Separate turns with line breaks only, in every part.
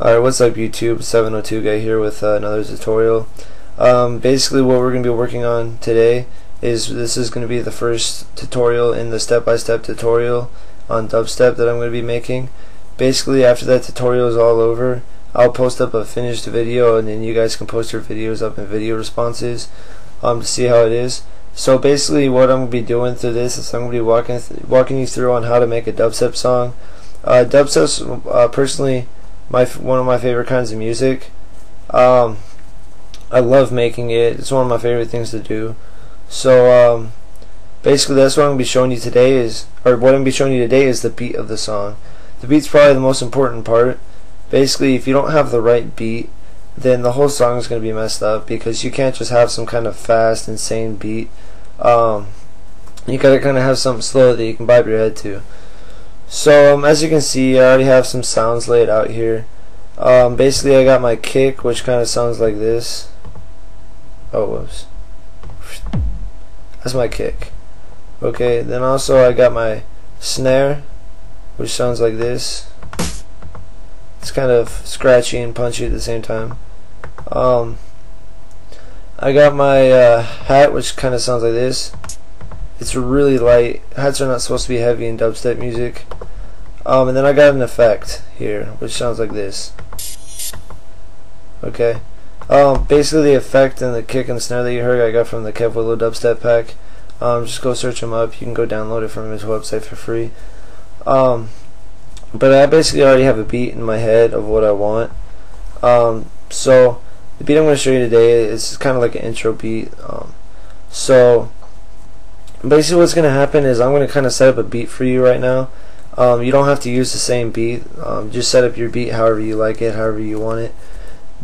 Alright, what's up YouTube? 702 guy here with another tutorial. Basically what we're going to be working on today is this is going to be the first tutorial in the step-by-step tutorial on dubstep that I'm going to be making. Basically after that tutorial is all over, I'll post up a finished video and then you guys can post your videos up in video responses to see how it is. So basically what I'm going to be doing through this is I'm going to be walking you through on how to make a dubstep song. Dubstep's personally one of my favorite kinds of music. I love making it. It's one of my favorite things to do. So basically that's what I'm going to be showing you today is the beat of the song. The beat's probably the most important part. Basically if you don't have the right beat, then the whole song is going to be messed up, because you can't just have some kind of fast, insane beat. You gotta kind of have something slow that you can bob your head to. So as you can see, I already have some sounds laid out here. Basically I got my kick, which kind of sounds like this. Oh, whoops. That's my kick. Okay, then also I got my snare, which sounds like this. It's kind of scratchy and punchy at the same time. I got my hat, which kind of sounds like this. It's really light. Hats are not supposed to be heavy in dubstep music. And then I got an effect here, which sounds like this. Okay. Basically the effect and the kick and snare that you heard I got from the Kev Willow dubstep pack. Just go search him up. You can go download it from his website for free. But I basically already have a beat in my head of what I want. So the beat I'm going to show you today is kind of like an intro beat. So basically what's going to happen is I'm going to kind of set up a beat for you right now. You don't have to use the same beat. Just set up your beat however you like it, however you want it.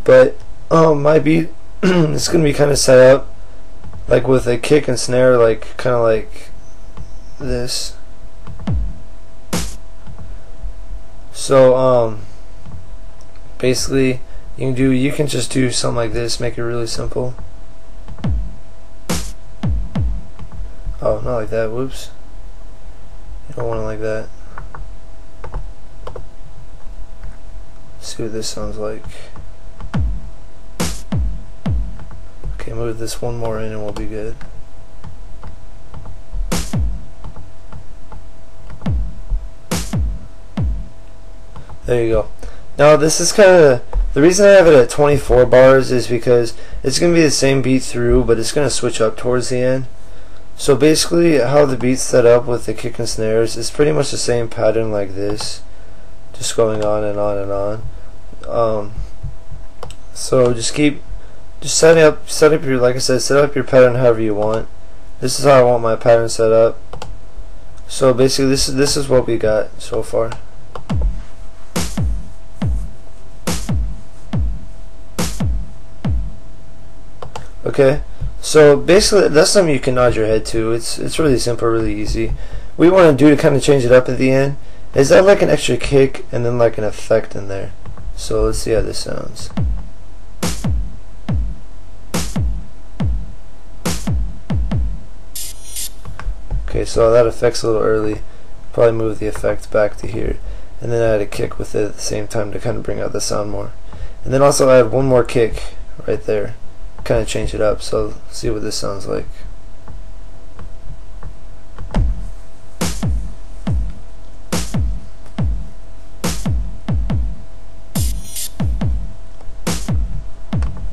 But my beat is going to be kind of set up like with a kick and snare, like kind of like this. So basically you can just do something like this, make it really simple. Oh, not like that, whoops. You don't want it like that. Let's see what this sounds like. Okay, move this one more in and we'll be good. There you go. Now this is kind of the reason I have it at 24 bars is because it's going to be the same beat through, but it's going to switch up towards the end. So basically how the beat's set up with the kick and snares is pretty much the same pattern like this, just going on and on and on. So just set up your, like I said, set up your pattern however you want. This is how I want my pattern set up. So basically this is what we got so far. Okay, so basically that's something you can nod your head to. It's really simple, really easy. What we want to do to kind of change it up at the end is add like an extra kick and then like an effect in there. So let's see how this sounds. Okay, so that effect's a little early. Probably move the effect back to here and then add a kick with it at the same time to kind of bring out the sound more. And then also add one more kick right there. Kind of change it up, so see what this sounds like.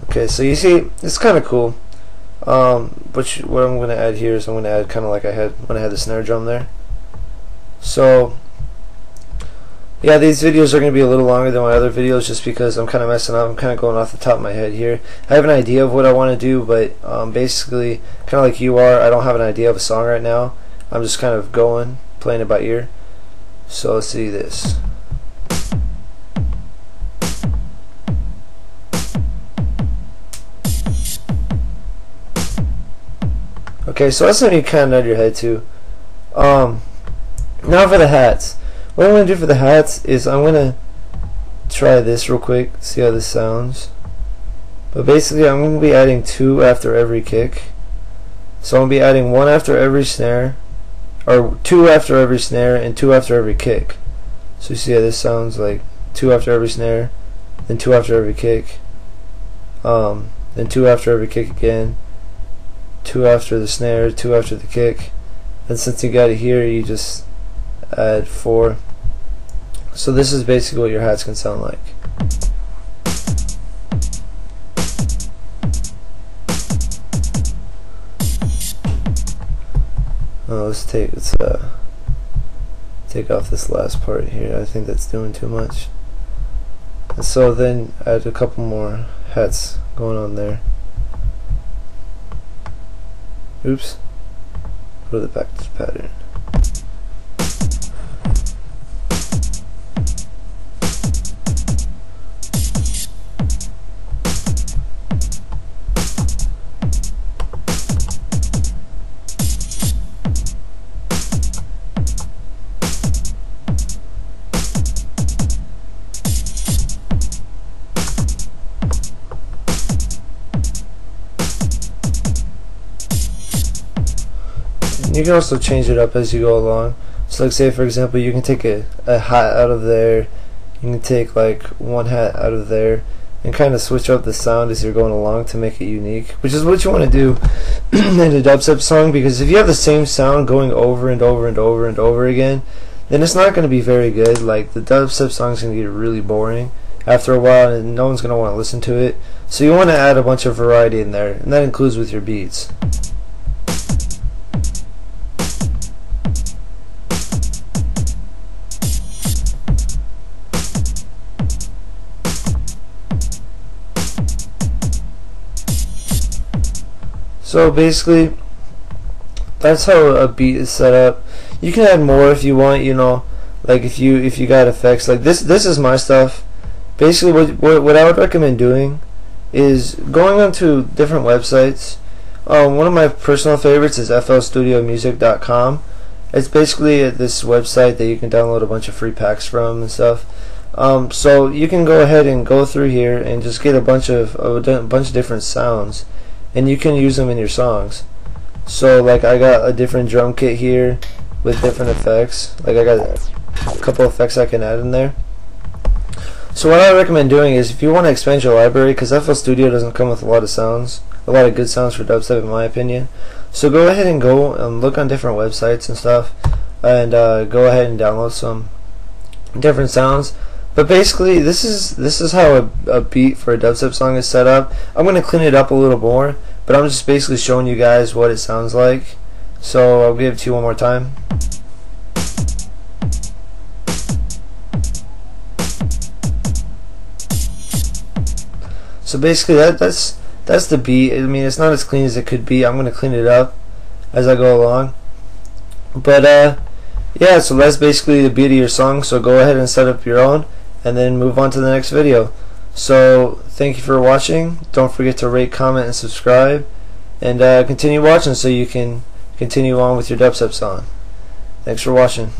Okay, so you see it's kind of cool. What I'm going to add here is I'm going to add kind of like I had when I had the snare drum there. So yeah, these videos are going to be a little longer than my other videos just because I'm kind of messing up. I'm kind of going off the top of my head here. I have an idea of what I want to do, but basically, kind of like you are, I don't have an idea of a song right now. I'm just kind of playing it by ear. So let's see this. Okay, so that's something you kind of nod your head to. Now for the hats. What I'm going to do for the hats is I'm going to try this real quick, see how this sounds. But basically I'm going to be adding 2 after every kick. So I'm going to be adding 1 after every snare, or 2 after every snare and 2 after every kick. So you see how this sounds like 2 after every snare, then 2 after every kick, then 2 after every kick again, 2 after the snare, 2 after the kick. And since you got it here, you just add 4. So this is basically what your hats can sound like. Let's take off this last part here. I think that's doing too much. And so then add a couple more hats going on there. Oops. Go to the back pattern. You can also change it up as you go along. So like say for example you can take a hat out of there, you can take like one hat out of there and kind of switch up the sound as you're going along to make it unique, which is what you want to do in a dubstep song, because if you have the same sound going over and over and over and over again, then it's not going to be very good. Like the dubstep song is going to get really boring after a while and no one's going to want to listen to it. So you want to add a bunch of variety in there, and that includes with your beats. So basically, that's how a beat is set up. You can add more if you want, you know, like if you got effects like this. This is my stuff. Basically, what I would recommend doing is going onto different websites. One of my personal favorites is flstudiomusic.com. It's basically this website that you can download a bunch of free packs from and stuff. So you can go ahead and go through here and just get a bunch of different sounds, and you can use them in your songs. So like I got a different drum kit here with different effects. Like I got a couple effects I can add in there. So what I recommend doing is, if you want to expand your library, because FL Studio doesn't come with a lot of sounds, a lot of good sounds for dubstep in my opinion. So go ahead and go and look on different websites and stuff, and go ahead and download some different sounds. But basically, this is how a beat for a dubstep song is set up. I'm going to clean it up a little more, but I'm just basically showing you guys what it sounds like. So I'll give it to you one more time. So basically, that's the beat. I mean, it's not as clean as it could be. I'm going to clean it up as I go along. But yeah, so that's basically the beat of your song. So go ahead and set up your own, and then move on to the next video. So thank you for watching. Don't forget to rate, comment, and subscribe, and continue watching so you can continue on with your dubstep song. Thanks for watching.